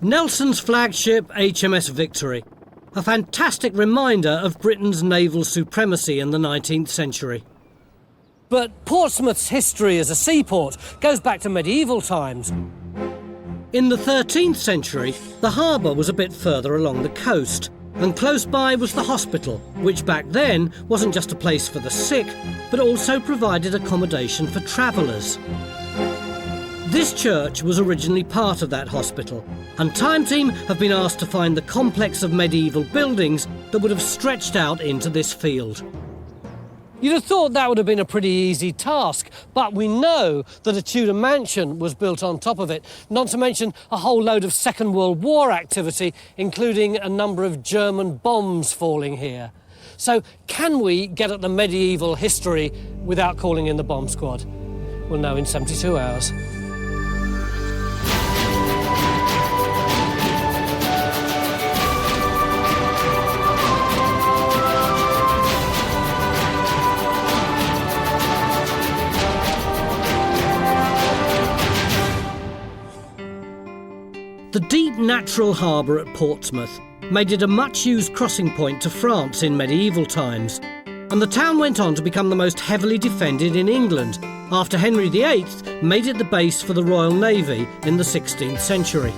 Nelson's flagship HMS Victory, a fantastic reminder of Britain's naval supremacy in the 19th century. But Portsmouth's history as a seaport goes back to medieval times. In the 13th century, the harbour was a bit further along the coast, and close by was the hospital, which back then wasn't just a place for the sick, but also provided accommodation for travellers. This church was originally part of that hospital, and Time Team have been asked to find the complex of medieval buildings that would have stretched out into this field. You'd have thought that would have been a pretty easy task, but we know that a Tudor mansion was built on top of it, not to mention a whole load of Second World War activity, including a number of German bombs falling here. So can we get at the medieval history without calling in the bomb squad? We'll know in 72 hours. The deep natural harbour at Portsmouth made it a much-used crossing point to France in medieval times, and the town went on to become the most heavily defended in England after Henry VIII made it the base for the Royal Navy in the 16th century.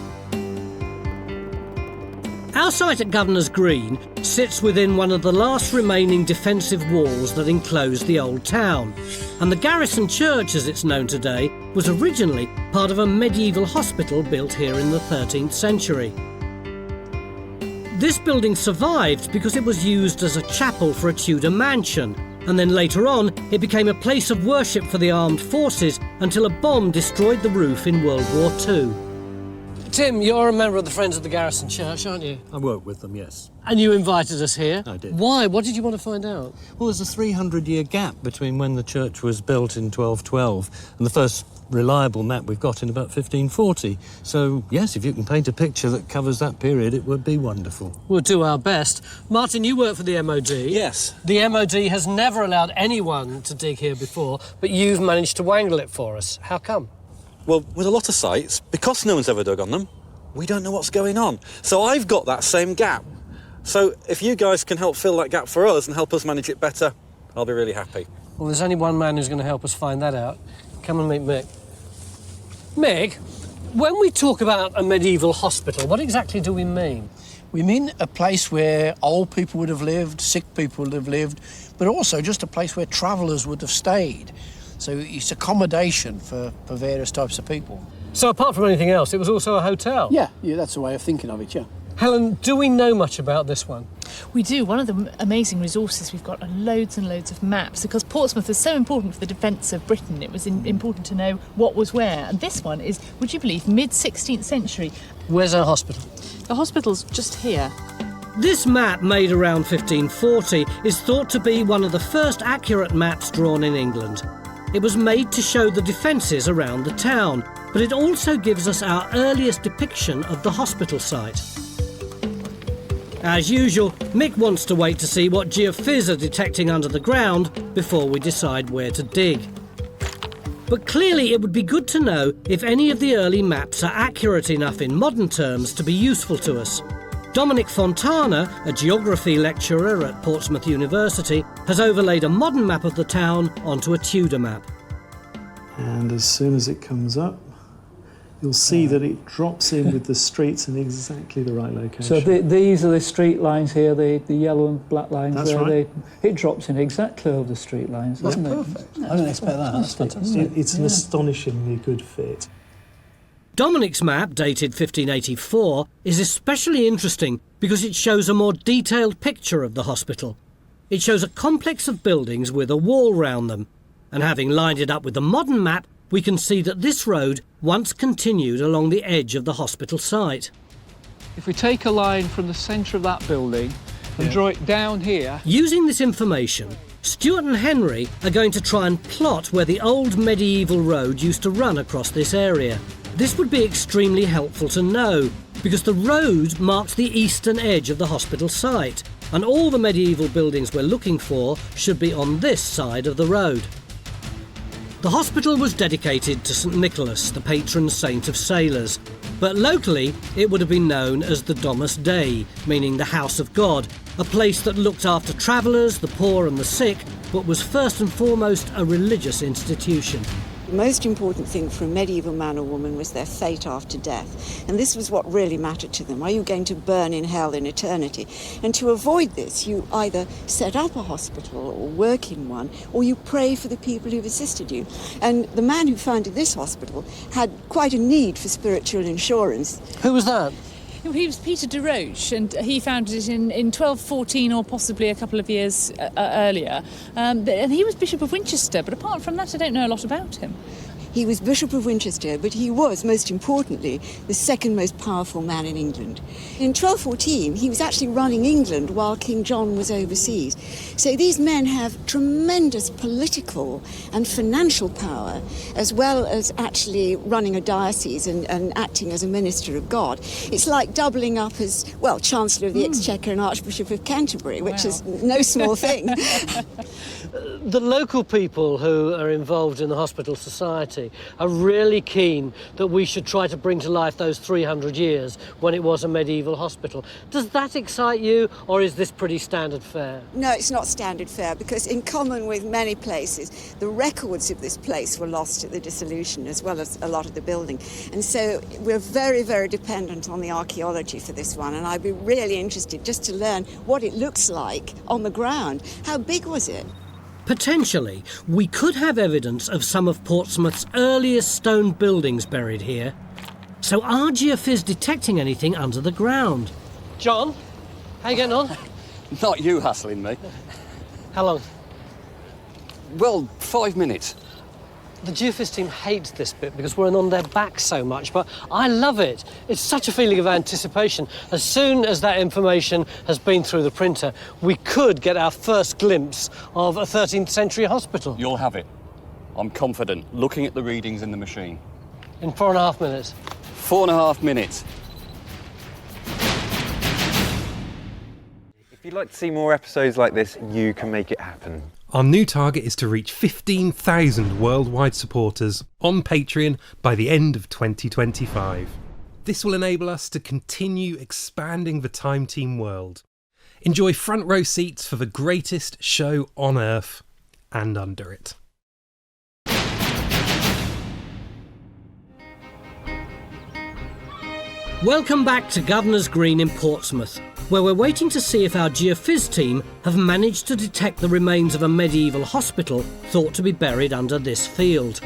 Our site at Governor's Green sits within one of the last remaining defensive walls that enclose the old town, and the Garrison Church, as it's known today, was originally part of a medieval hospital built here in the 13th century. This building survived because it was used as a chapel for a Tudor mansion, and then later on it became a place of worship for the armed forces until a bomb destroyed the roof in World War II. Tim, you're a member of the Friends of the Garrison Church, aren't you? I work with them, yes. And you invited us here? I did. Why? What did you want to find out? Well, there's a 300-year gap between when the church was built in 1212 and the first reliable map we've got in about 1540. So, yes, if you can paint a picture that covers that period, it would be wonderful. We'll do our best. Martin, you work for the MOD. Yes. The MOD has never allowed anyone to dig here before, but you've managed to wangle it for us. How come? Well, with a lot of sites, because no one's ever dug on them, we don't know what's going on. So I've got that same gap. So if you guys can help fill that gap for us and help us manage it better, I'll be really happy. Well, there's only one man who's going to help us find that out. Come and meet Mick. Mick, when we talk about a medieval hospital, what exactly do we mean? We mean a place where old people would have lived, sick people would have lived, but also just a place where travellers would have stayed. So it's accommodation for various types of people. So apart from anything else, it was also a hotel? Yeah, that's a way of thinking of it, yeah. Helen, do we know much about this one? We do. One of the amazing resources we've got are loads and loads of maps, because Portsmouth was so important for the defence of Britain. It was important to know what was where. And this one is, would you believe, mid-16th century. Where's our hospital? The hospital's just here. This map, made around 1540, is thought to be one of the first accurate maps drawn in England. It was made to show the defences around the town, but it also gives us our earliest depiction of the hospital site. As usual, Mick wants to wait to see what geophys are detecting under the ground before we decide where to dig. But clearly it would be good to know if any of the early maps are accurate enough in modern terms to be useful to us. Dominic Fontana, a geography lecturer at Portsmouth University, has overlaid a modern map of the town onto a Tudor map. And as soon as it comes up, you'll see that it drops in with the streets in exactly the right location. So these are the street lines here, the yellow and black lines. That's there. right. It drops in exactly over the street lines, doesn't it? Perfect. I didn't expect that. That's fantastic. It's an astonishingly good fit. Dominic's map, dated 1584, is especially interesting because it shows a more detailed picture of the hospital. It shows a complex of buildings with a wall round them, and having lined it up with the modern map, we can see that this road once continued along the edge of the hospital site. If we take a line from the centre of that building and draw it down here... Using this information, Stuart and Henry are going to try and plot where the old medieval road used to run across this area. This would be extremely helpful to know, because the road marks the eastern edge of the hospital site, and all the medieval buildings we're looking for should be on this side of the road. The hospital was dedicated to St Nicholas, the patron saint of sailors, but locally it would have been known as the Domus Dei, meaning the House of God, a place that looked after travellers, the poor and the sick, but was first and foremost a religious institution. The most important thing for a medieval man or woman was their fate after death. And this was what really mattered to them. Are you going to burn in hell in eternity? And to avoid this, you either set up a hospital or work in one, or you pray for the people who've assisted you. And the man who founded this hospital had quite a need for spiritual insurance. Who was that? He was Peter de Roche, and he founded it in 1214 or possibly a couple of years earlier. And he was Bishop of Winchester, but apart from that, I don't know a lot about him. He was Bishop of Winchester, but he was, most importantly, the second most powerful man in England. In 1214, he was actually running England while King John was overseas. So these men have tremendous political and financial power, as well as actually running a diocese and acting as a minister of God. It's like doubling up as, well, Chancellor of the Exchequer and Archbishop of Canterbury, which is no small thing. The local people who are involved in the hospital society are really keen that we should try to bring to life those 300 years when it was a medieval hospital. Does that excite you, or is this pretty standard fare? No, it's not standard fare, because in common with many places, the records of this place were lost at the dissolution, as well as a lot of the building. And so we're very, very dependent on the archaeology for this one, and I'd be really interested just to learn what it looks like on the ground. How big was it? Potentially, we could have evidence of some of Portsmouth's earliest stone buildings buried here. So are Geophys detecting anything under the ground? John, how you getting on? Not you hassling me. How long? Well, 5 minutes. The Geophys team hates this bit because we're on their back so much, but I love it. It's such a feeling of anticipation. As soon as that information has been through the printer, we could get our first glimpse of a 13th century hospital. You'll have it. I'm confident, looking at the readings in the machine. In 4.5 minutes. 4.5 minutes. If you'd like to see more episodes like this, you can make it happen. Our new target is to reach 15,000 worldwide supporters on Patreon by the end of 2025. This will enable us to continue expanding the Time Team world. Enjoy front row seats for the greatest show on Earth and under it. Welcome back to Governor's Green in Portsmouth, where we're waiting to see if our Geophys team have managed to detect the remains of a medieval hospital thought to be buried under this field.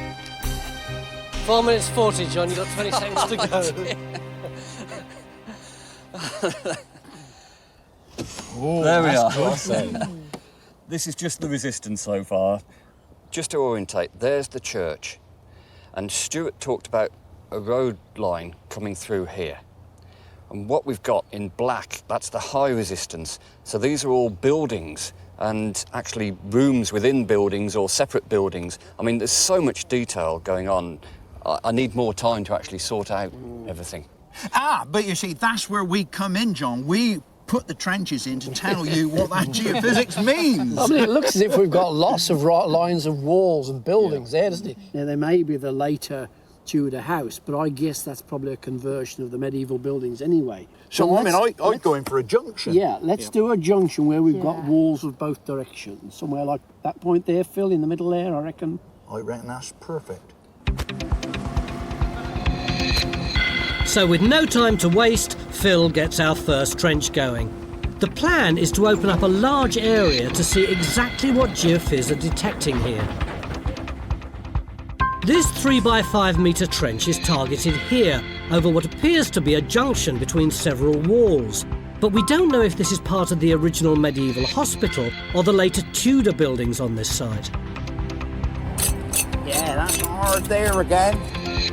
4 minutes 40, John, you've got 20 seconds to go. There we are. This is just the resistance so far. Just to orientate, there's the church. And Stuart talked about a road line coming through here. And what we've got in black, that's the high resistance. So these are all buildings and actually rooms within buildings or separate buildings. I mean, there's so much detail going on. I need more time to actually sort out everything. But you see, that's where we come in, John. We put the trenches in to tell you what that geophysics means. I mean, it looks as if we've got lots of lines of walls and buildings there, doesn't it? Now, they may be the later Tudor house, but I guess that's probably a conversion of the medieval buildings anyway. So, I mean, I'd go in for a junction. Yeah, let's do a junction where we've got walls of both directions. Somewhere like that point there, Phil, in the middle there, I reckon. I reckon that's perfect. So with no time to waste, Phil gets our first trench going. The plan is to open up a large area to see exactly what Geophys are detecting here. This 3x5 metre trench is targeted here, over what appears to be a junction between several walls. But we don't know if this is part of the original medieval hospital or the later Tudor buildings on this site. Yeah, that's hard there again.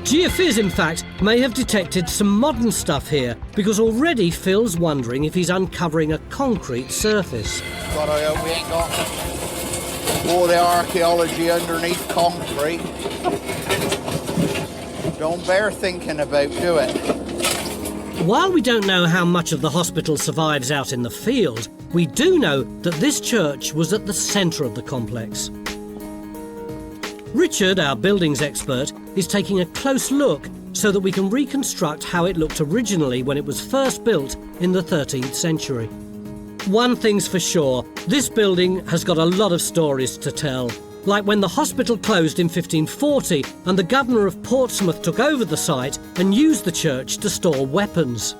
Geophys, in fact, may have detected some modern stuff here, because already Phil's wondering if he's uncovering a concrete surface. God, I hope we ain't got all the archaeology underneath concrete. Don't bear thinking about, do it? While we don't know how much of the hospital survives out in the field, we do know that this church was at the centre of the complex. Richard, our buildings expert, is taking a close look so that we can reconstruct how it looked originally when it was first built in the 13th century. One thing's for sure, this building has got a lot of stories to tell. Like when the hospital closed in 1540 and the governor of Portsmouth took over the site and used the church to store weapons.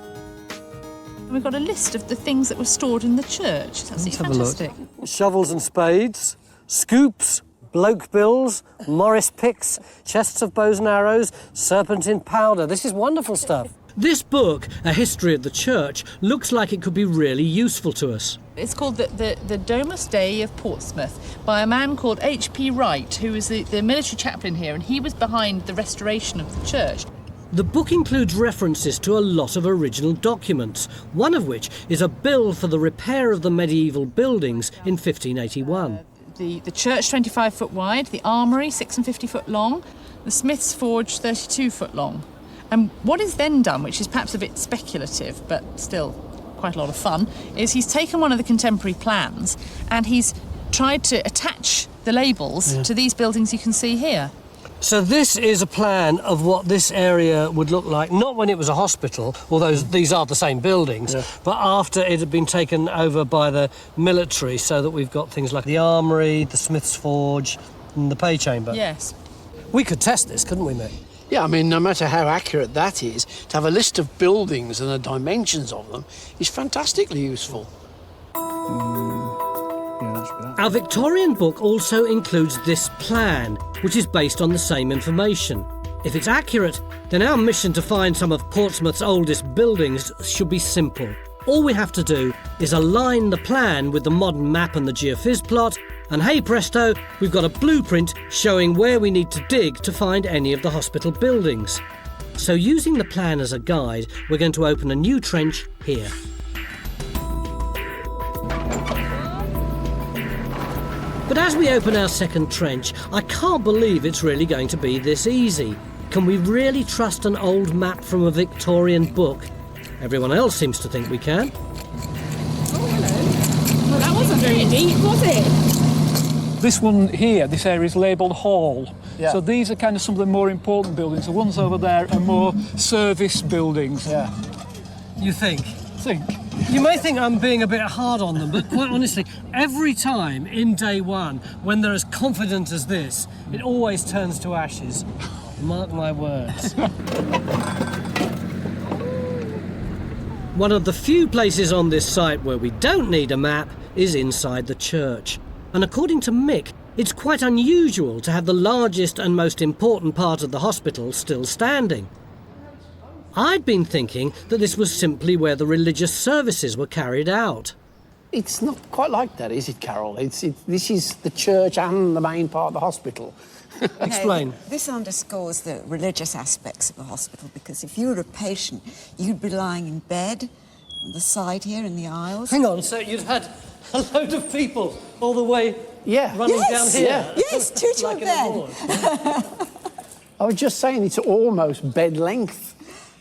We've got a list of the things that were stored in the church. That's fantastic. Shovels and spades, scoops, bloke bills, Morris picks, chests of bows and arrows, serpentine powder. This is wonderful stuff. This book, A History of the Church, looks like it could be really useful to us. It's called the Domus Dei of Portsmouth by a man called H.P. Wright, who was the military chaplain here, and he was behind the restoration of the church. The book includes references to a lot of original documents, one of which is a bill for the repair of the medieval buildings in 1581. The church 25 foot wide, the armoury 56 foot long, the smith's forge 32 foot long. And what is then done, which is perhaps a bit speculative, but still quite a lot of fun, is he's taken one of the contemporary plans and he's tried to attach the labels to these buildings you can see here. So this is a plan of what this area would look like, not when it was a hospital, although these are the same buildings, but after it had been taken over by the military, so that we've got things like the armoury, the smith's forge and the pay chamber. Yes. We could test this, couldn't we, Mick? Yeah, I mean, no matter how accurate that is, to have a list of buildings and the dimensions of them is fantastically useful. Our Victorian book also includes this plan, which is based on the same information. If it's accurate, then our mission to find some of Portsmouth's oldest buildings should be simple. All we have to do is align the plan with the modern map and the geophys plot, and hey presto, we've got a blueprint showing where we need to dig to find any of the hospital buildings. So using the plan as a guide, we're going to open a new trench here. But as we open our second trench, I can't believe it's really going to be this easy. Can we really trust an old map from a Victorian book? Everyone else seems to think we can. Oh, hello. Well, that wasn't very deep, was it? This one here, this area is labelled Hall. Yeah. So these are kind of some of the more important buildings. The ones over there are more service buildings. Yeah. You think? Think. You may think I'm being a bit hard on them, but quite honestly, every time in day one, when they're as confident as this, it always turns to ashes. Mark my words. One of the few places on this site where we don't need a map is inside the church. And according to Mick, it's quite unusual to have the largest and most important part of the hospital still standing. I'd been thinking that this was simply where the religious services were carried out. It's not quite like that, is it, Carol? This is the church and the main part of the hospital. Explain. No, this underscores the religious aspects of the hospital, because if you were a patient, you'd be lying in bed on the side here in the aisles. Hang on, so you'd had a load of people all the way running down here? Yeah. Yes, to your like bed. I was just saying it's almost bed length.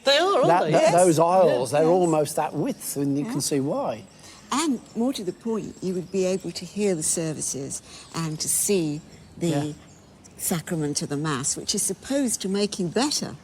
They are, aren't they? Yes. Those aisles, Yeah. they're Yes. almost that width, and you can see why. And more to the point, you would be able to hear the services and to see the sacrament of the Mass, which is supposed to make you better.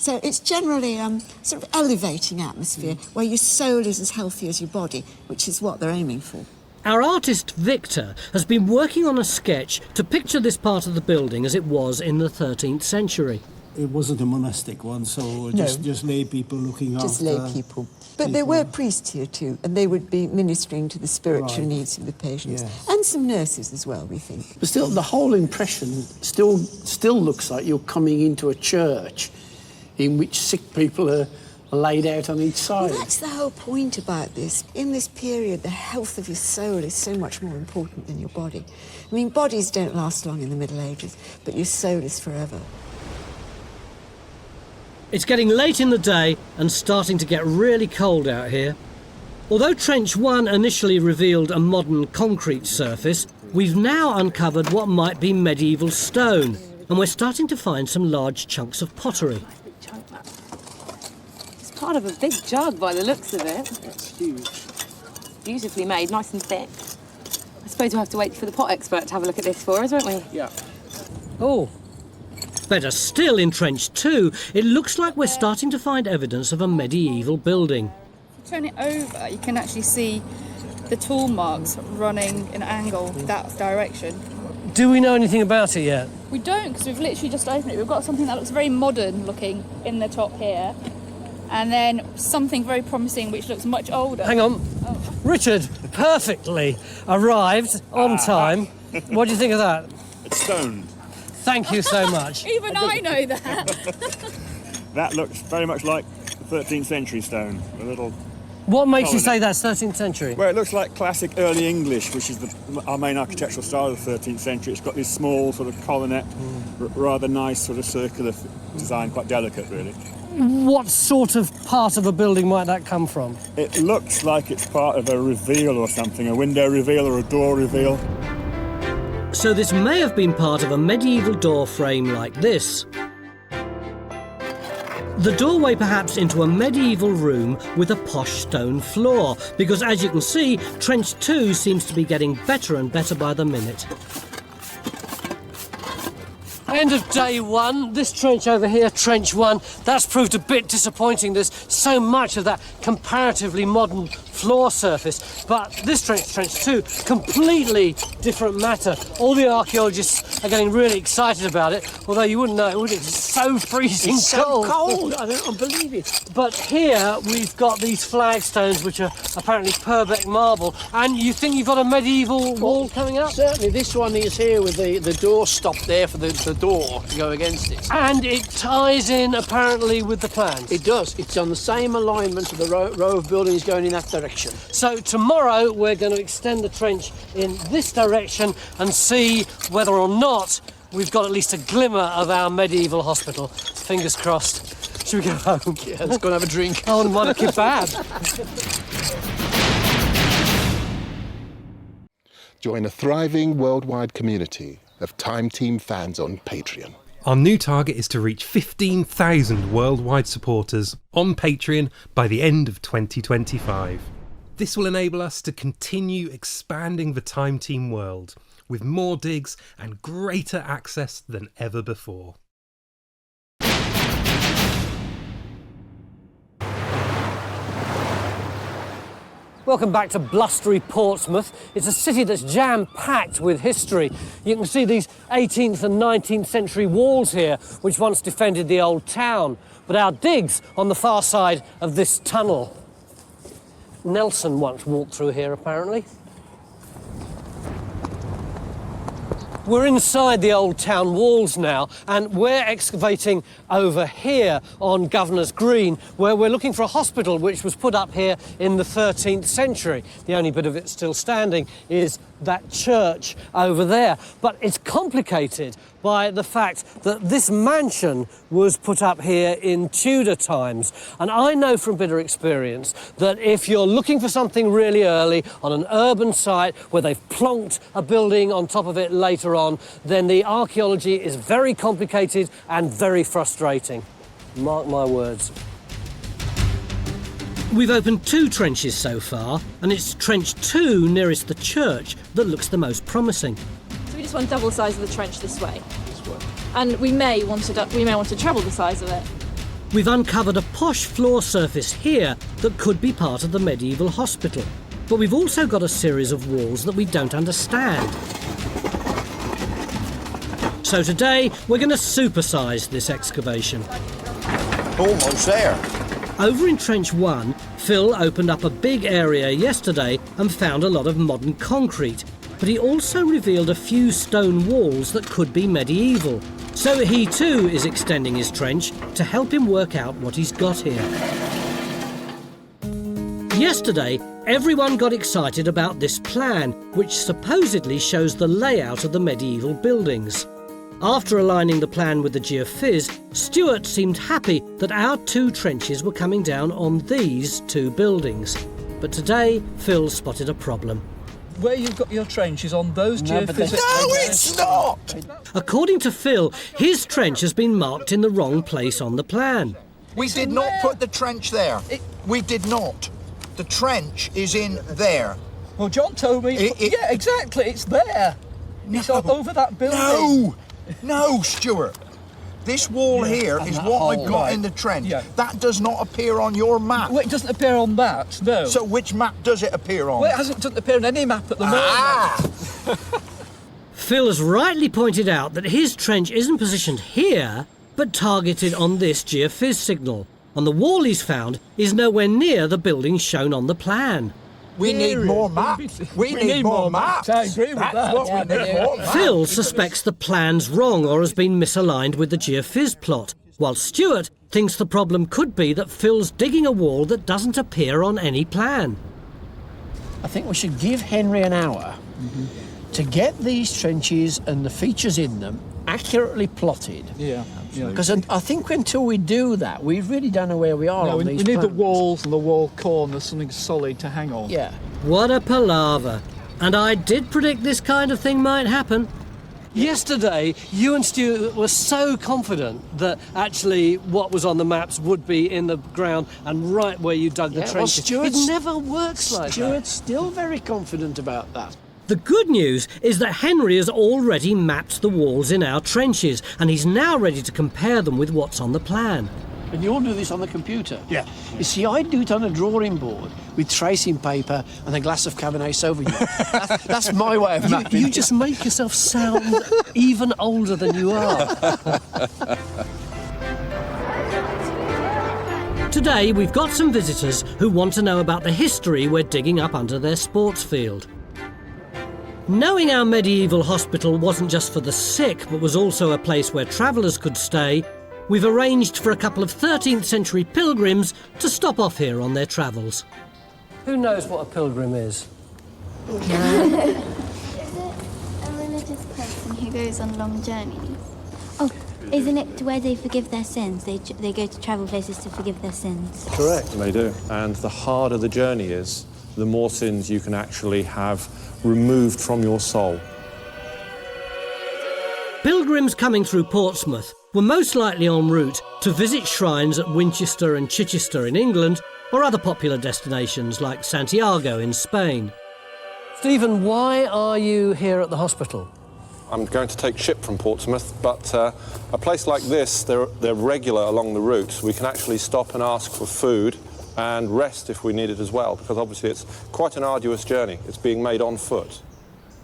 So it's generally sort of elevating atmosphere where your soul is as healthy as your body, which is what they're aiming for. Our artist Victor has been working on a sketch to picture this part of the building as it was in the 13th century. It wasn't a monastic one, so just lay people looking after... Just lay people. But there were priests here too, and they would be ministering to the spiritual needs of the patients. Yes. And some nurses as well, we think. But still, the whole impression still looks like you're coming into a church in which sick people are laid out on each side. Well, that's the whole point about this. In this period, the health of your soul is so much more important than your body. I mean, bodies don't last long in the Middle Ages, but your soul is forever. It's getting late in the day and starting to get really cold out here. Although Trench 1 initially revealed a modern concrete surface, we've now uncovered what might be medieval stone, and we're starting to find some large chunks of pottery. It's part of a big jug by the looks of it. It's huge. Beautifully made, nice and thick. I suppose we'll have to wait for the pot expert to have a look at this for us, won't we? Yeah. Oh, Better still, in Trench 2, it looks like we're starting to find evidence of a medieval building. If you turn it over, you can actually see the tool marks running in an angle that direction. Do we know anything about it yet? We don't, because we've literally just opened it. We've got something that looks very modern looking in the top here, and then something very promising which looks much older. Hang on. Richard, perfectly arrived on time. What do you think of that? It's stone. Thank you so much. Even I know that. That looks very much like 13th century stone. A little. What makes you say that's 13th century? Well, it looks like classic early English, which is our main architectural style of the 13th century. It's got this small sort of colonnette, rather nice sort of circular design, quite delicate, really. What sort of part of a building might that come from? It looks like it's part of a reveal or something, a window reveal or a door reveal. So this may have been part of a medieval door frame like this. The doorway perhaps into a medieval room with a posh stone floor, because as you can see, Trench 2 seems to be getting better and better by the minute. End of day one. This trench over here, Trench 1, that's proved a bit disappointing. There's so much of that comparatively modern floor surface. But this trench, Trench 2, completely different matter. All the archaeologists are getting really excited about it, although you wouldn't know it, would it? It's so freezing It's so cold. cold, I don't believe it. But here we've got these flagstones, which are apparently Purbeck marble, and you think you've got a medieval wall coming up? Certainly, this one is here with the door stopped there for the door to go against it. And it ties in apparently with the plans. It does. It's on the same alignment of the row of buildings going in that direction. So tomorrow we're going to extend the trench in this direction and see whether or not we've got at least a glimmer of our medieval hospital. Fingers crossed. Should we go home? Yeah, let's go and have a drink. Oh, and want a kebab. Join a thriving worldwide community of Time Team fans on Patreon. Our new target is to reach 15,000 worldwide supporters on Patreon by the end of 2025. This will enable us to continue expanding the Time Team world with more digs and greater access than ever before. Welcome back to blustery Portsmouth. It's a city that's jam-packed with history. You can see these 18th and 19th century walls here, which once defended the old town. But our dig's on the far side of this tunnel. Nelson once walked through here, apparently. We're inside the old town walls now, and we're excavating over here on Governor's Green, where we're looking for a hospital which was put up here in the 13th century. The only bit of it still standing is that church over there. But it's complicated by the fact that this mansion was put up here in Tudor times. And I know from bitter experience that if you're looking for something really early on an urban site where they've plonked a building on top of it later on, then the archaeology is very complicated and very frustrating. Mark my words. We've opened 2 trenches so far, and it's Trench 2 nearest the church that looks the most promising. So we just want double the size of the trench this way. And we may want to treble the size of it. We've uncovered a posh floor surface here that could be part of the medieval hospital. But we've also got a series of walls that we don't understand. So today, we're going to supersize this excavation. Almost there. Over in Trench 1, Phil opened up a big area yesterday and found a lot of modern concrete. But he also revealed a few stone walls that could be medieval. So he too is extending his trench to help him work out what he's got here. Yesterday, everyone got excited about this plan, which supposedly shows the layout of the medieval buildings. After aligning the plan with the Geophys, Stuart seemed happy that our 2 trenches were coming down on these 2 buildings. But today, Phil spotted a problem. Where you've got your trench is on those geophysics... No, it's not! According to Phil, his trench has been marked in the wrong place on the plan. We did not put the trench there. We did not. The trench is in there. Well, John told me... yeah, exactly, it's there. It's over that building. No, Stuart. This wall here is what I've got in the trench. Yeah. That does not appear on your map. Well, it doesn't appear on that, no. So which map does it appear on? Well, doesn't appear on any map at the moment. Phil has rightly pointed out that his trench isn't positioned here, but targeted on this geophys signal. And the wall he's found is nowhere near the building shown on the plan. We need more maps. We need more maps. I agree with that. That's what we need, more maps. Phil suspects the plan's wrong or has been misaligned with the geophys plot, while Stuart thinks the problem could be that Phil's digging a wall that doesn't appear on any plan. I think we should give Henry an hour to get these trenches and the features in them accurately plotted. Yeah. Because I think until we do that, we really don't know where we are on we these need the plans. walls and the wall corners, something solid to hang on. Yeah. What a palaver. And I did predict this kind of thing might happen. Yesterday, you and Stuart were so confident that actually what was on the maps would be in the ground and right where you dug the trenches. It never works like that. Stuart's still very confident about that. The good news is that Henry has already mapped the walls in our trenches, and he's now ready to compare them with what's on the plan. And you'll do this on the computer? Yeah. You see, I do it on a drawing board with tracing paper and a glass of Cabernet Sauvignon. that's my way of mapping. You just make yourself sound even older than you are. Today, we've got some visitors who want to know about the history we're digging up under their sports field. Knowing our medieval hospital wasn't just for the sick, but was also a place where travellers could stay, we've arranged for a couple of 13th century pilgrims to stop off here on their travels. Who knows what a pilgrim is? Is it a religious person who goes on long journeys? Oh, isn't it where they forgive their sins? They go to travel places to forgive their sins. Correct. They do. And the harder the journey is, the more sins you can actually have removed from your soul. Pilgrims coming through Portsmouth were most likely en route to visit shrines at Winchester and Chichester in England, or other popular destinations like Santiago in Spain. Stephen, why are you here at the hospital? I'm going to take ship from Portsmouth, but a place like this, they're regular along the route. We can actually stop and ask for food and rest if we need it as well, because obviously it's quite an arduous journey. It's being made on foot.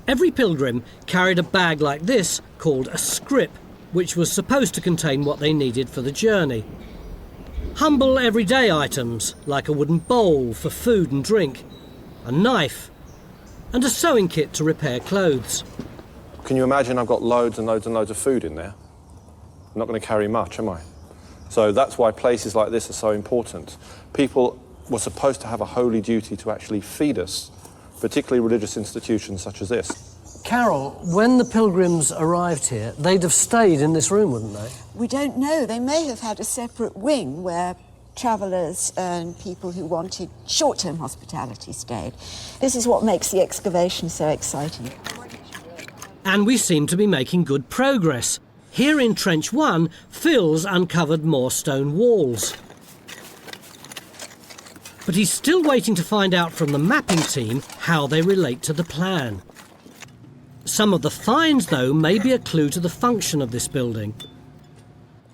Every pilgrim carried a bag like this called a scrip, which was supposed to contain what they needed for the journey. Humble everyday items like a wooden bowl for food and drink, a knife, and a sewing kit to repair clothes. Can you imagine I've got loads and loads and loads of food in there? I'm not going to carry much, am I? So that's why places like this are so important. People were supposed to have a holy duty to actually feed us, particularly religious institutions such as this. Carol, when the pilgrims arrived here, they'd have stayed in this room, wouldn't they? We don't know. They may have had a separate wing where travellers and people who wanted short-term hospitality stayed. This is what makes the excavation so exciting. And we seem to be making good progress. Here in Trench 1, Phil's uncovered more stone walls. But he's still waiting to find out from the mapping team how they relate to the plan. Some of the finds, though, may be a clue to the function of this building.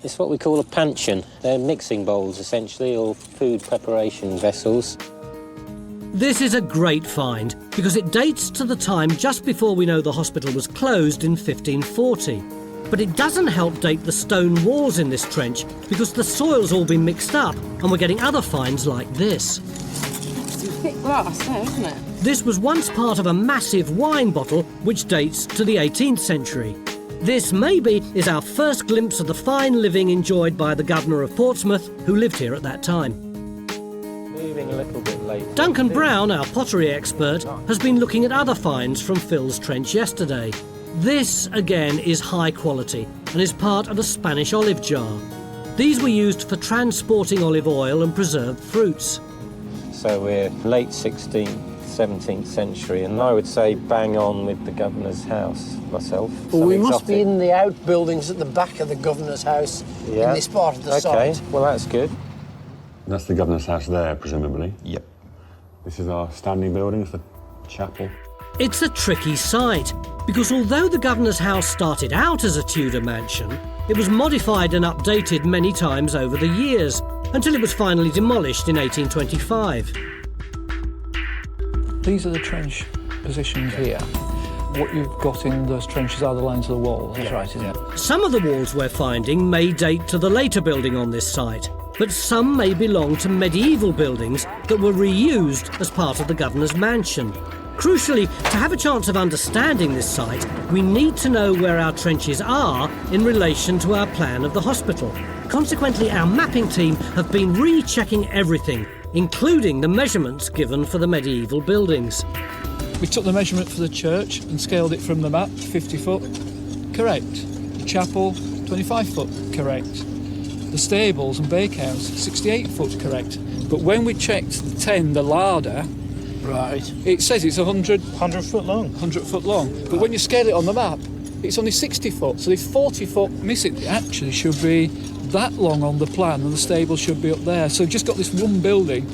It's what we call a panchion. They're mixing bowls, essentially, or food preparation vessels. This is a great find, because it dates to the time just before we know the hospital was closed in 1540. But it doesn't help date the stone walls in this trench, because the soil's all been mixed up, and we're getting other finds like this. Some thick glass there, isn't it? This was once part of a massive wine bottle, which dates to the 18th century. This, maybe, is our first glimpse of the fine living enjoyed by the governor of Portsmouth, who lived here at that time. Moving a little bit late. Duncan Brown, our pottery expert, has been looking at other finds from Phil's trench yesterday. This, again, is high quality and is part of a Spanish olive jar. These were used for transporting olive oil and preserved fruits. So we're late 16th, 17th century, and I would say bang on with the governor's house, myself. Well, we must be in the outbuildings at the back of the governor's house in this part of the site. OK, well, that's good. That's the governor's house there, presumably? Yep. This is our standing building, it's the chapel. It's a tricky site, because although the governor's house started out as a Tudor mansion, it was modified and updated many times over the years, until it was finally demolished in 1825. These are the trench positions here. What you've got in those trenches are the lines of the walls. That's right, isn't it? Some of the walls we're finding may date to the later building on this site, but some may belong to medieval buildings that were reused as part of the governor's mansion. Crucially, to have a chance of understanding this site, we need to know where our trenches are in relation to our plan of the hospital. Consequently, our mapping team have been rechecking everything, including the measurements given for the medieval buildings. We took the measurement for the church and scaled it from the map, 50 foot, correct. The chapel, 25 foot, correct. The stables and bakehouse, 68 foot, correct. But when we checked the 10, the larder, right, it says it's 100 foot long. 100 foot long. But when you scale it on the map, it's only 60 foot, so there's 40 foot missing. It actually should be that long on the plan, and the stable should be up there. So we've just got this one building,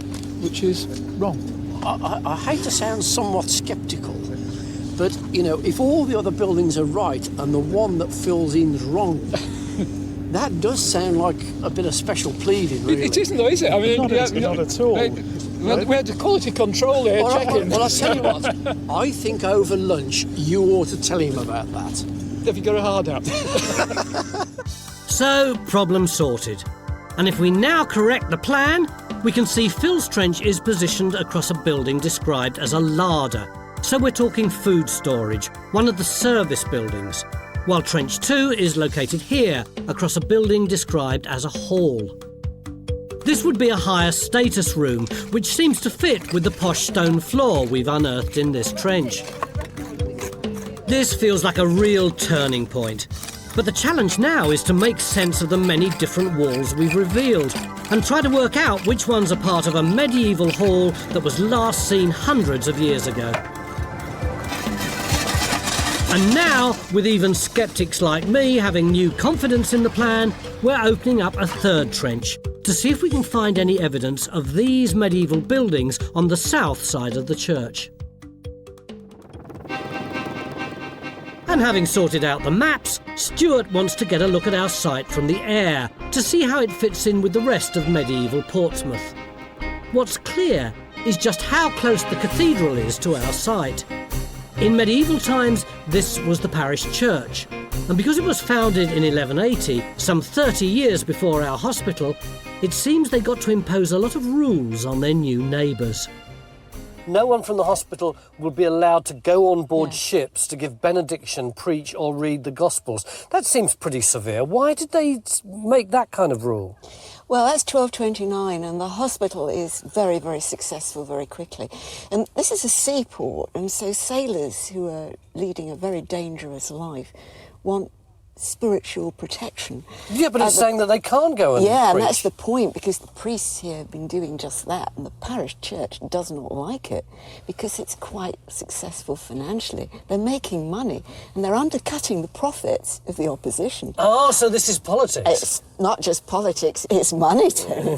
which is wrong. I hate to sound somewhat sceptical, but, you know, if all the other buildings are right and the one that fills in is wrong, that does sound like a bit of special pleading, really. It isn't though, is it? I mean, not at all. We had the quality control here checking. Well, I'll tell you what, I think over lunch you ought to tell him about that. Have you got a hard out? So, problem sorted. And if we now correct the plan, we can see Phil's trench is positioned across a building described as a larder. So we're talking food storage, one of the service buildings, while Trench 2 is located here, across a building described as a hall. This would be a higher status room, which seems to fit with the posh stone floor we've unearthed in this trench. This feels like a real turning point. But the challenge now is to make sense of the many different walls we've revealed and try to work out which ones are part of a medieval hall that was last seen hundreds of years ago. And now, with even sceptics like me having new confidence in the plan, we're opening up a third trench to see if we can find any evidence of these medieval buildings on the south side of the church. And having sorted out the maps, Stuart wants to get a look at our site from the air to see how it fits in with the rest of medieval Portsmouth. What's clear is just how close the cathedral is to our site. In medieval times, this was the parish church, and because it was founded in 1180, some 30 years before our hospital, it seems they got to impose a lot of rules on their new neighbours. No one from the hospital will be allowed to go on board ships to give benediction, preach or read the Gospels. That seems pretty severe. Why did they make that kind of rule? Well, that's 1229, and the hospital is very, very successful very quickly. And this is a seaport, and so sailors who are leading a very dangerous life want spiritual protection. Yeah, but it's saying that they can't go and yeah, preach. And that's the point, because the priests here have been doing just that, and the parish church does not like it, because it's quite successful financially. They're making money, and they're undercutting the profits of the opposition. Oh, so this is politics. It's not just politics, it's money too.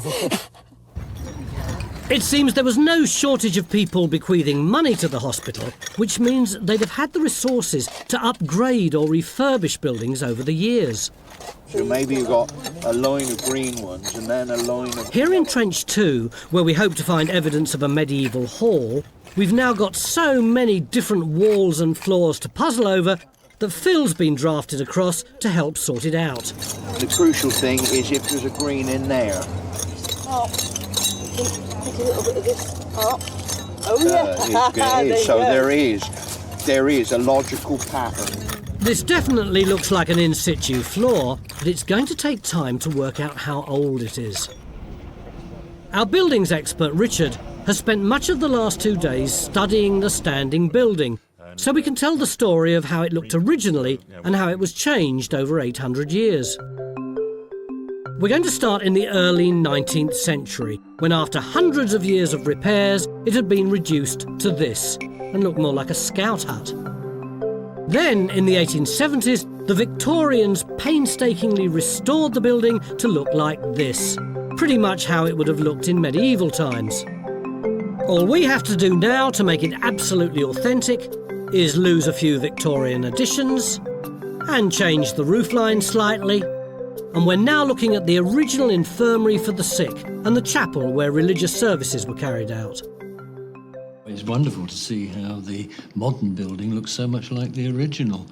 It seems there was no shortage of people bequeathing money to the hospital, which means they'd have had the resources to upgrade or refurbish buildings over the years. So maybe you've got a line of green ones and then a line of... Here in Trench 2, where we hope to find evidence of a medieval hall, we've now got so many different walls and floors to puzzle over that Phil's been drafted across to help sort it out. The crucial thing is if there's a green in there. Oh. Take a little bit of this up. Oh yeah. So there is a logical pattern. This definitely looks like an in situ floor, but it's going to take time to work out how old it is. Our buildings expert, Richard, has spent much of the last 2 days studying the standing building, so we can tell the story of how it looked originally and how it was changed over 800 years. We're going to start in the early 19th century, when after hundreds of years of repairs, it had been reduced to this, and looked more like a scout hut. Then, in the 1870s, the Victorians painstakingly restored the building to look like this, pretty much how it would have looked in medieval times. All we have to do now to make it absolutely authentic is lose a few Victorian additions, and change the roofline slightly, and we're now looking at the original infirmary for the sick and the chapel where religious services were carried out. It's wonderful to see how the modern building looks so much like the original.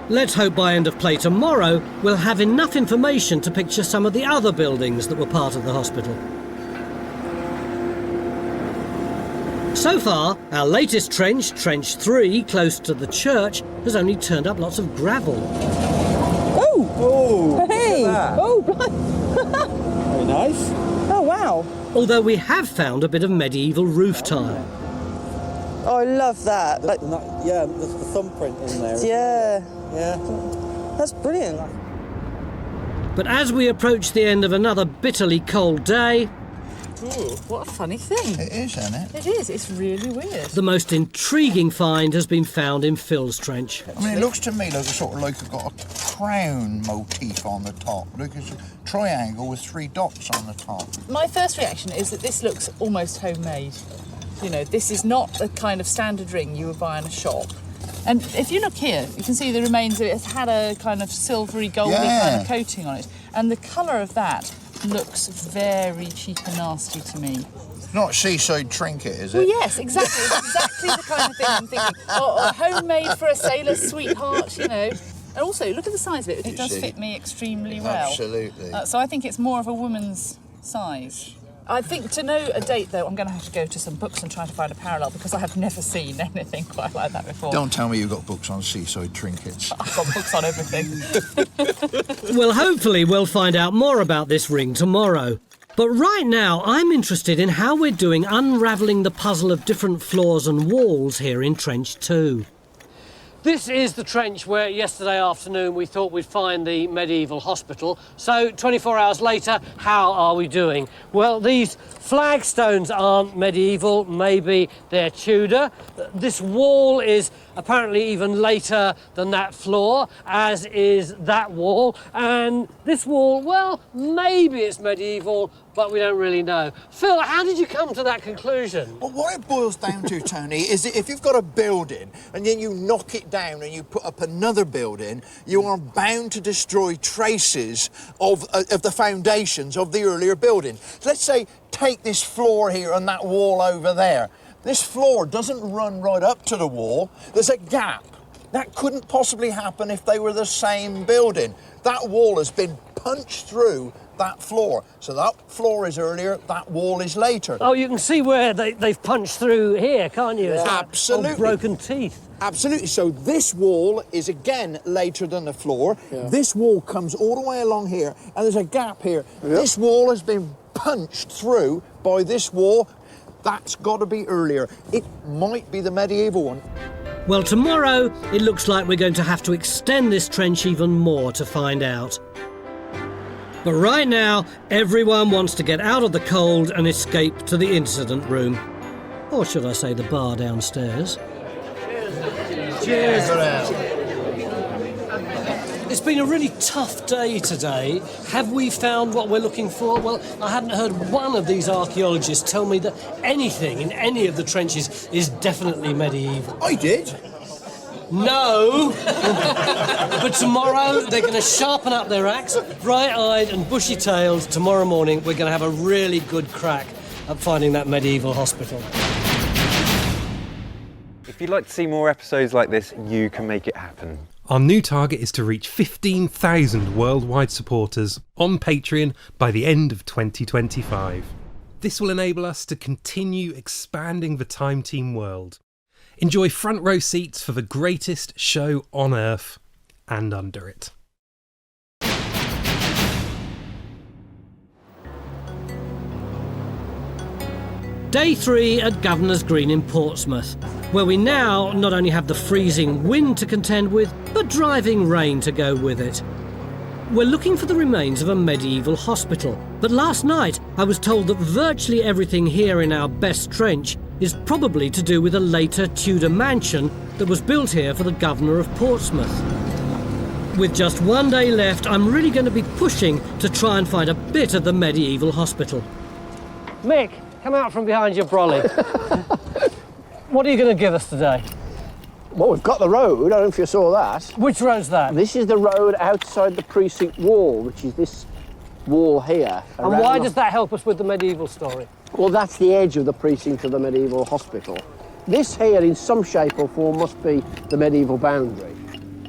Let's hope by end of play tomorrow we'll have enough information to picture some of the other buildings that were part of the hospital. So far, our latest trench, Trench 3, close to the church, has only turned up lots of gravel. Oh! Oh! Hey! Oh, right. Very nice. Oh, wow. Although we have found a bit of medieval roof tile. Oh, I love that. Yeah, there's the thumbprint in there. Yeah. Yeah. That's brilliant. But as we approach the end of another bitterly cold day... Ooh, what a funny thing. It is, isn't it? It is. It's really weird. The most intriguing find has been found in Phil's trench. I mean, it looks to me like it's sort of like it's got a crown motif on the top. Look, it's a triangle with 3 dots on the top. My first reaction is that this looks almost homemade. You know, this is not the kind of standard ring you would buy in a shop. And if you look here, you can see the remains of it. It's had a kind of silvery, goldy kind of coating on it. And the colour of that looks very cheap and nasty to me. It's not a seaside trinket, is it? Well, yes, exactly. It's exactly the kind of thing I'm thinking. Oh, homemade for a sailor's sweetheart, you know. And also, look at the size of it. It does fit me extremely well. Absolutely. So I think it's more of a woman's size. I think to know a date, though, I'm going to have to go to some books and try to find a parallel because I have never seen anything quite like that before. Don't tell me you've got books on seaside trinkets. I've got books on everything. Well, hopefully we'll find out more about this ring tomorrow. But right now, I'm interested in how we're doing unravelling the puzzle of different floors and walls here in Trench 2. This is the trench where yesterday afternoon we thought we'd find the medieval hospital. So 24 hours later, how are we doing? Well, these flagstones aren't medieval, maybe they're Tudor. This wall is apparently even later than that floor, as is that wall. And this wall, well, maybe it's medieval, but we don't really know. Phil, how did you come to that conclusion? Well, what it boils down to, Tony, is that if you've got a building and then you knock it down and you put up another building, you are bound to destroy traces of the foundations of the earlier building. Let's say, take this floor here and that wall over there. This floor doesn't run right up to the wall. There's a gap. That couldn't possibly happen if they were the same building. That wall has been punched through that floor. So that floor is earlier, that wall is later. Oh, you can see where they've punched through here, can't you? Yeah. Absolutely. Broken teeth. Absolutely. So this wall is again later than the floor. Yeah. This wall comes all the way along here, and there's a gap here. Yep. This wall has been punched through by this wall. That's got to be earlier. It might be the medieval one. Well, tomorrow it looks like we're going to have to extend this trench even more to find out. But right now, everyone wants to get out of the cold and escape to the incident room. Or should I say the bar downstairs. Cheers. It's been a really tough day today. Have we found what we're looking for? Well, I hadn't heard one of these archaeologists tell me that anything in any of the trenches is definitely medieval. I did. No! But tomorrow they're going to sharpen up their axe, bright-eyed and bushy-tailed. Tomorrow morning we're going to have a really good crack at finding that medieval hospital. If you'd like to see more episodes like this, you can make it happen. Our new target is to reach 15,000 worldwide supporters on Patreon by the end of 2025. This will enable us to continue expanding the Time Team world. Enjoy front row seats for the greatest show on Earth and under it. Day 3 at Governor's Green in Portsmouth, where we now not only have the freezing wind to contend with, but driving rain to go with it. We're looking for the remains of a medieval hospital, but last night I was told that virtually everything here in our best trench is probably to do with a later Tudor mansion that was built here for the Governor of Portsmouth. With just one day left, I'm really going to be pushing to try and find a bit of the medieval hospital. Mick, come out from behind your brolly. What are you going to give us today? Well, we've got the road. I don't know if you saw that. Which road's that? This is the road outside the precinct wall, which is this wall here. And why does that help us with the medieval story? Well, that's the edge of the precinct of the medieval hospital. This here, in some shape or form, must be the medieval boundary.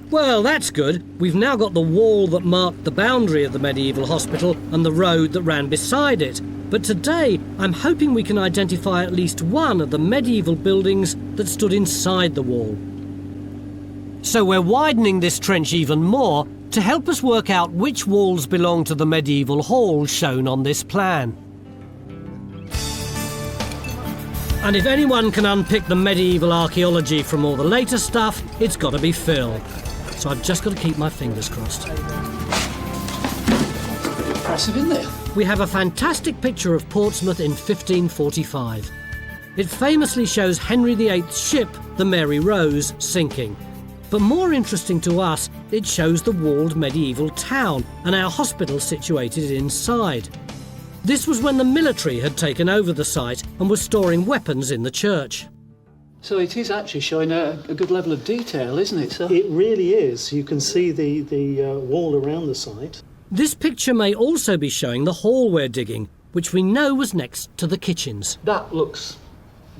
Well, that's good. We've now got the wall that marked the boundary of the medieval hospital and the road that ran beside it. But today, I'm hoping we can identify at least one of the medieval buildings that stood inside the wall. So we're widening this trench even more to help us work out which walls belong to the medieval hall shown on this plan. And if anyone can unpick the medieval archaeology from all the later stuff, it's got to be Phil. So I've just got to keep my fingers crossed. Impressive, isn't it? We have a fantastic picture of Portsmouth in 1545. It famously shows Henry VIII's ship, the Mary Rose, sinking. But more interesting to us, it shows the walled medieval town and our hospital situated inside. This was when the military had taken over the site and was storing weapons in the church. So it is actually showing a good level of detail, isn't it, sir? It really is. You can see the wall around the site. This picture may also be showing the hall we're digging, which we know was next to the kitchens. That looks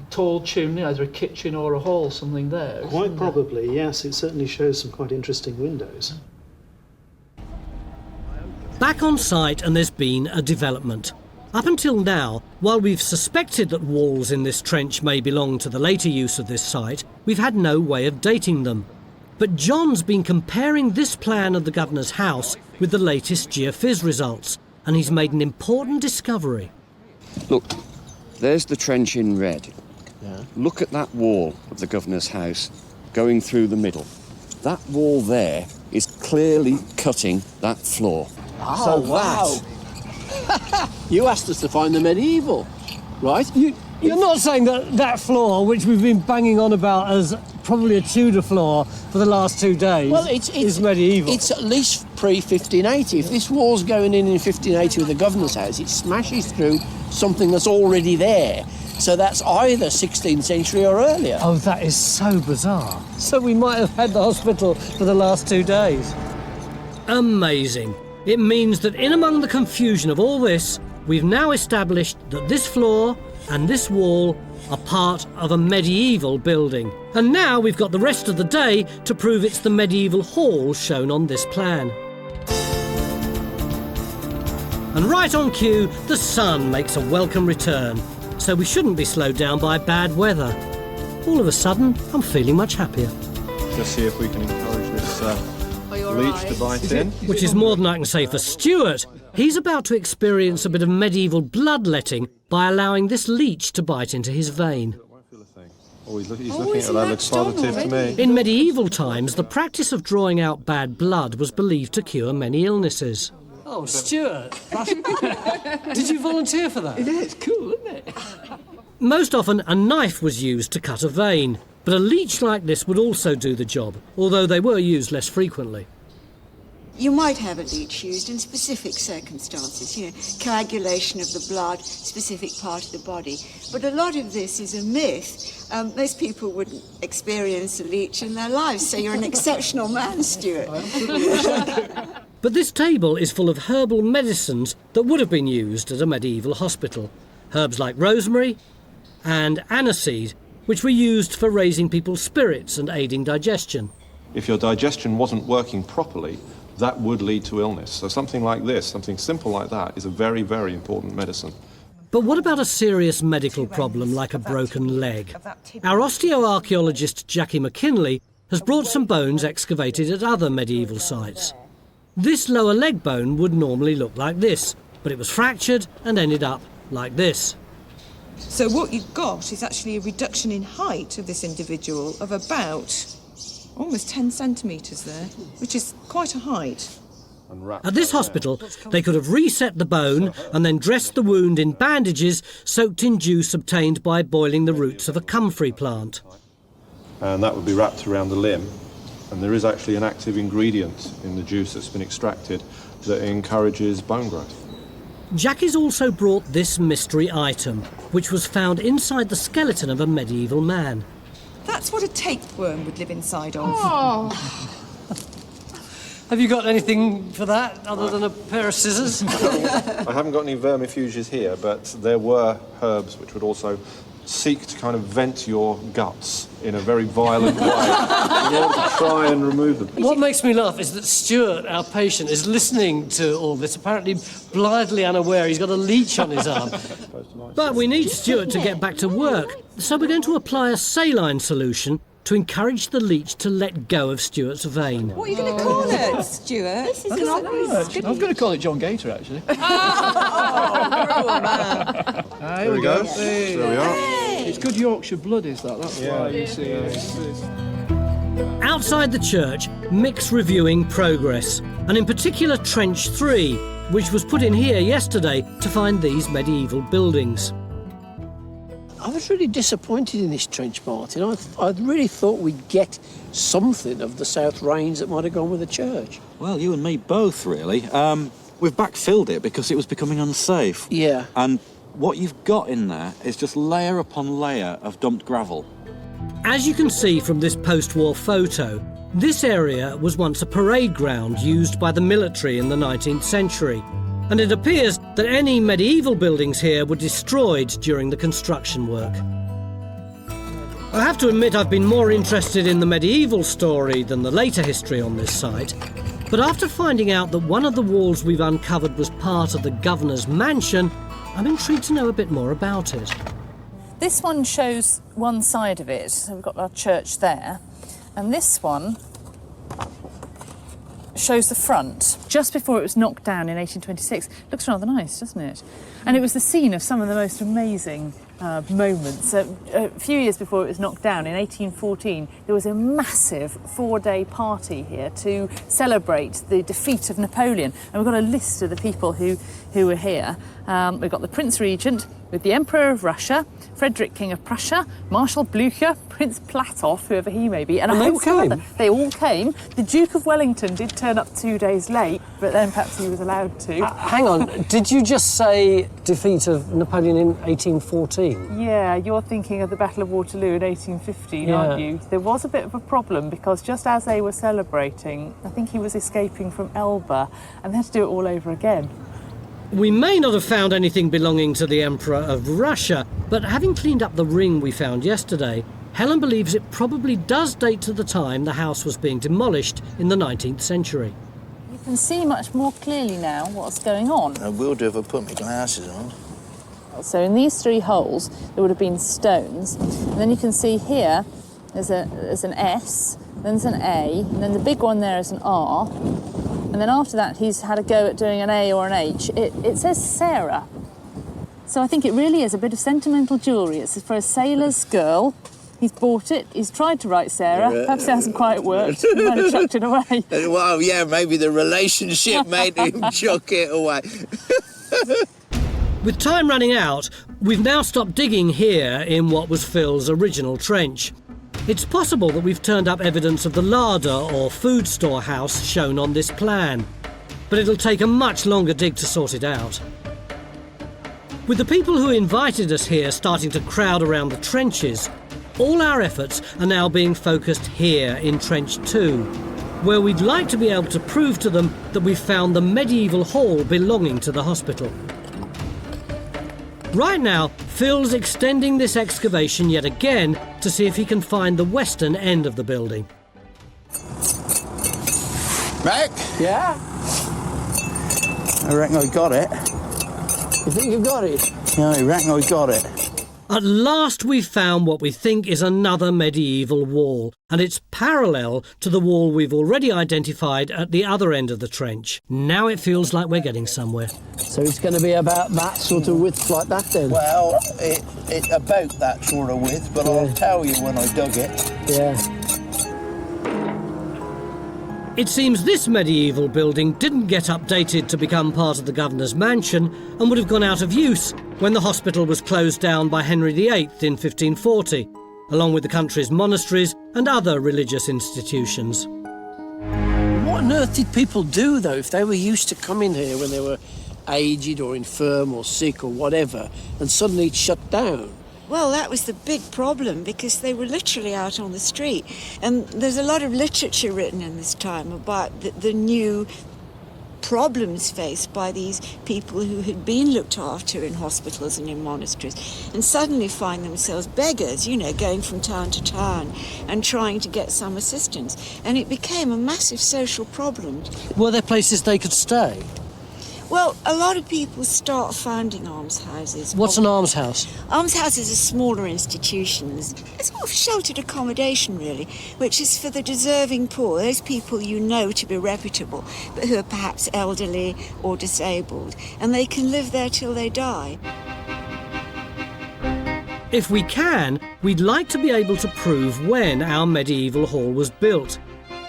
tall chimney, either a kitchen or a hall, something there. Quite probably, yes. It certainly shows some quite interesting windows. Back on site, and there's been a development. Up until now, while we've suspected that walls in this trench may belong to the later use of this site, we've had no way of dating them. But John's been comparing this plan of the governor's house with the latest geophys results, and he's made an important discovery. Look, there's the trench in red. Yeah. Look at that wall of the governor's house going through the middle. That wall there is clearly cutting that floor. Oh, So wow. You asked us to find the medieval, right? You're not saying that floor, which we've been banging on about as probably a Tudor floor for the last 2 days, Well, it's is medieval. It's at least pre-1580. If this wall's going in 1580 with the governor's house, it smashes through something that's already there. So that's either 16th century or earlier. Oh, that is so bizarre. So we might have had the hospital for the last 2 days. Amazing. It means that in among the confusion of all this, we've now established that this floor and this wall are part of a medieval building. And now we've got the rest of the day to prove it's the medieval hall shown on this plan. And right on cue, the sun makes a welcome return. So we shouldn't be slowed down by bad weather. All of a sudden, I'm feeling much happier. Just see if we can encourage this leech to bite in. Which is more than I can say for Stuart. He's about to experience a bit of medieval bloodletting by allowing this leech to bite into his vein. Oh, he's looking at that, looks positive to me. In medieval times, the practice of drawing out bad blood was believed to cure many illnesses. Oh, Stuart. Did you volunteer for that? It is cool, isn't it? Most often, a knife was used to cut a vein, but a leech like this would also do the job, although they were used less frequently. You might have a leech used in specific circumstances, coagulation of the blood, specific part of the body. But a lot of this is a myth. Most people wouldn't experience a leech in their lives, so you're an exceptional man, Stuart. But this table is full of herbal medicines that would have been used at a medieval hospital. Herbs like rosemary and aniseed, which were used for raising people's spirits and aiding digestion. If your digestion wasn't working properly, that would lead to illness. So something like this, something simple like that, is a very, very important medicine. But what about a serious medical problem like a broken leg? Our osteoarchaeologist Jackie McKinley has brought some bones excavated at other medieval sites. This lower leg bone would normally look like this, but it was fractured and ended up like this. So what you've got is actually a reduction in height of this individual of about almost 10 centimetres there, which is quite a height. At this hospital, they could have reset the bone and then dressed the wound in bandages soaked in juice obtained by boiling the roots of a comfrey plant. And that would be wrapped around the limb. And there is actually an active ingredient in the juice that's been extracted that encourages bone growth. Jackie's also brought this mystery item, which was found inside the skeleton of a medieval man. That That's what a tapeworm would live inside of. Oh. Have you got anything for that other than a pair of scissors? I haven't got any vermifuges here, but there were herbs which would also seek to kind of vent your guts in a very violent way in order to try and remove them. What makes me laugh is that Stuart, our patient, is listening to all this, apparently blithely unaware he's got a leech on his arm. But we need Stuart to get back to work, so we're going to apply a saline solution to encourage the leech to let go of Stuart's vein. What are you going to call it, Stuart? This is I was going to call it John Gator, actually. There we go. There we are. It's good Yorkshire blood, is that? That's why you see. Outside the church, Mick's reviewing progress, and in particular Trench 3, which was put in here yesterday to find these medieval buildings. I was really disappointed in this trench, Martin. I really thought we'd get something of the South Range that might have gone with the church. Well, you and me both, really. We've backfilled it because it was becoming unsafe. Yeah. And what you've got in there is just layer upon layer of dumped gravel. As you can see from this post-war photo, this area was once a parade ground used by the military in the 19th century. And it appears that any medieval buildings here were destroyed during the construction work. I have to admit I've been more interested in the medieval story than the later history on this site, but after finding out that one of the walls we've uncovered was part of the governor's mansion, I'm intrigued to know a bit more about it. This one shows one side of it, so we've got our church there, and this one shows the front, just before it was knocked down in 1826. Looks rather nice, doesn't it? And it was the scene of some of the most amazing moments. A few years before it was knocked down, in 1814, there was a massive 4-day party here to celebrate the defeat of Napoleon. And we've got a list of the people who were here. We've got the Prince Regent, with the Emperor of Russia, Frederick King of Prussia, Marshal Blücher, Prince Platoff, whoever he may be, and they all came? They all came. The Duke of Wellington did turn up 2 days late, but then perhaps he was allowed to. Hang on, did you just say defeat of Napoleon in 1814? Yeah, you're thinking of the Battle of Waterloo in 1815, Yeah. aren't you? There was a bit of a problem because just as they were celebrating, I think he was escaping from Elba, and they had to do it all over again. We may not have found anything belonging to the Emperor of Russia, but having cleaned up the ring we found yesterday, Helen believes it probably does date to the time the house was being demolished in the 19th century. You can see much more clearly now what's going on. I will do if I put my glasses on. So in these 3 holes, there would have been stones. And then you can see here, there's an S, then there's an A, and then the big one there is an R. And then after that, he's had a go at doing an A or an H. It says Sarah. So I think it really is a bit of sentimental jewellery. It's for a sailor's girl. He's bought it. He's tried to write Sarah. Perhaps it hasn't quite worked. He might have chucked it away. Well, yeah, maybe the relationship made him chuck it away. With time running out, we've now stopped digging here in what was Phil's original trench. It's possible that we've turned up evidence of the larder or food store house shown on this plan, but it'll take a much longer dig to sort it out. With the people who invited us here starting to crowd around the trenches, all our efforts are now being focused here in Trench 2, where we'd like to be able to prove to them that we've found the medieval hall belonging to the hospital. Right now, Phil's extending this excavation yet again to see if he can find the western end of the building. Mac? Yeah? I reckon I got it. You think you've got it? Yeah, I reckon I got it. At last we've found what we think is another medieval wall, and it's parallel to the wall we've already identified at the other end of the trench. Now it feels like we're getting somewhere. So it's going to be about that sort of width like that then? Well, it about that sort of width, but I'll tell you when I dug it. Yeah. It seems this medieval building didn't get updated to become part of the governor's mansion and would have gone out of use when the hospital was closed down by Henry VIII in 1540, along with the country's monasteries and other religious institutions. What on earth did people do, though, if they were used to coming here when they were aged or infirm or sick or whatever, and suddenly it's shut down? Well, that was the big problem because they were literally out on the street. And there's a lot of literature written in this time about the new problems faced by these people who had been looked after in hospitals and in monasteries and suddenly find themselves beggars, you know, going from town to town and trying to get some assistance. And it became a massive social problem. Were there places they could stay? Well, a lot of people start founding almshouses. What's an almshouse? Almshouses are smaller institutions. It's sort of sheltered accommodation, really, which is for the deserving poor, those people you know to be reputable, but who are perhaps elderly or disabled, and they can live there till they die. If we can, we'd like to be able to prove when our medieval hall was built,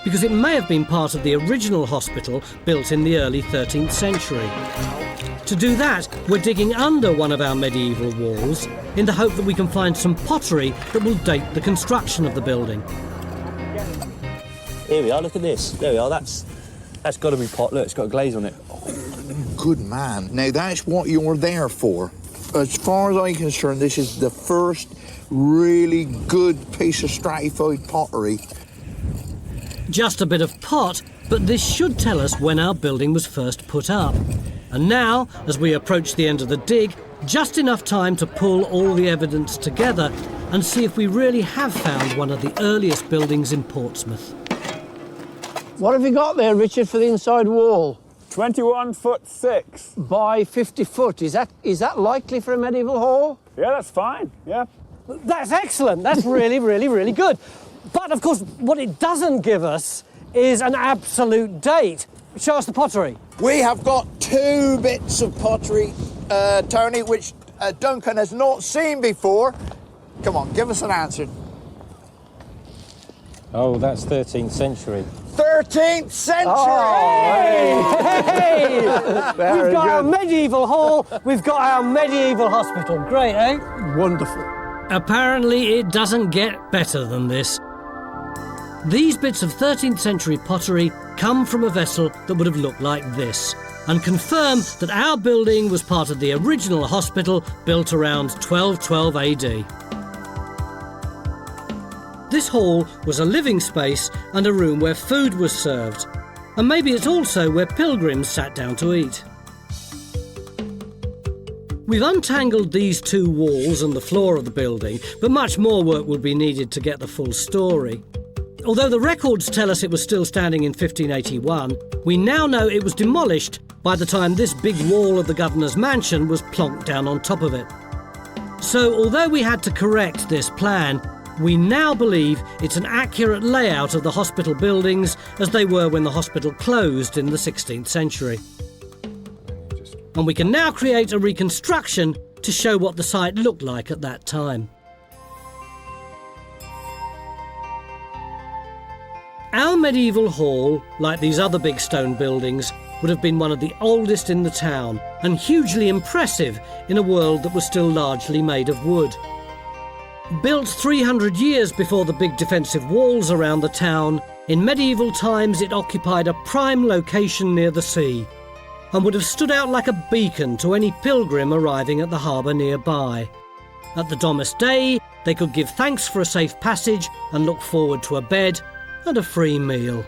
because it may have been part of the original hospital built in the early 13th century. To do that, we're digging under one of our medieval walls in the hope that we can find some pottery that will date the construction of the building. Here we are, look at this. There we are, that's got to be pot. Look, it's got a glaze on it. Good man. Now, that's what you're there for. As far as I'm concerned, this is the first really good piece of stratified pottery. Just a bit of pot, but this should tell us when our building was first put up. And now, as we approach the end of the dig, just enough time to pull all the evidence together and see if we really have found one of the earliest buildings in Portsmouth. What have you got there, Richard, for the inside wall? 21 foot 6. By 50 foot. Is that likely for a medieval hall? Yeah, that's fine, yeah. That's excellent. That's really, really, really good. But, of course, what it doesn't give us is an absolute date. Show us the pottery. We have got 2 bits of pottery, Tony, which Duncan has not seen before. Come on, give us an answer. Oh, that's 13th century. 13th century! Oh, hey! Very We've got our good. medieval hall, we've got our medieval hospital. Great, eh? Wonderful. Apparently, it doesn't get better than this. These bits of 13th century pottery come from a vessel that would have looked like this and confirm that our building was part of the original hospital built around 1212 AD. This hall was a living space and a room where food was served, and maybe it's also where pilgrims sat down to eat. We've untangled these 2 walls and the floor of the building, but much more work will be needed to get the full story. Although the records tell us it was still standing in 1581, we now know it was demolished by the time this big wall of the governor's mansion was plonked down on top of it. So although we had to correct this plan, we now believe it's an accurate layout of the hospital buildings as they were when the hospital closed in the 16th century. And we can now create a reconstruction to show what the site looked like at that time. Our medieval hall, like these other big stone buildings, would have been one of the oldest in the town and hugely impressive in a world that was still largely made of wood. Built 300 years before the big defensive walls around the town, in medieval times it occupied a prime location near the sea and would have stood out like a beacon to any pilgrim arriving at the harbour nearby. At the Domus Dei, they could give thanks for a safe passage and look forward to a bed and a free meal.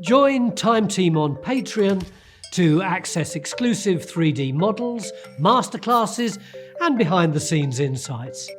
Join Time Team on Patreon to access exclusive 3D models, masterclasses and behind-the-scenes insights.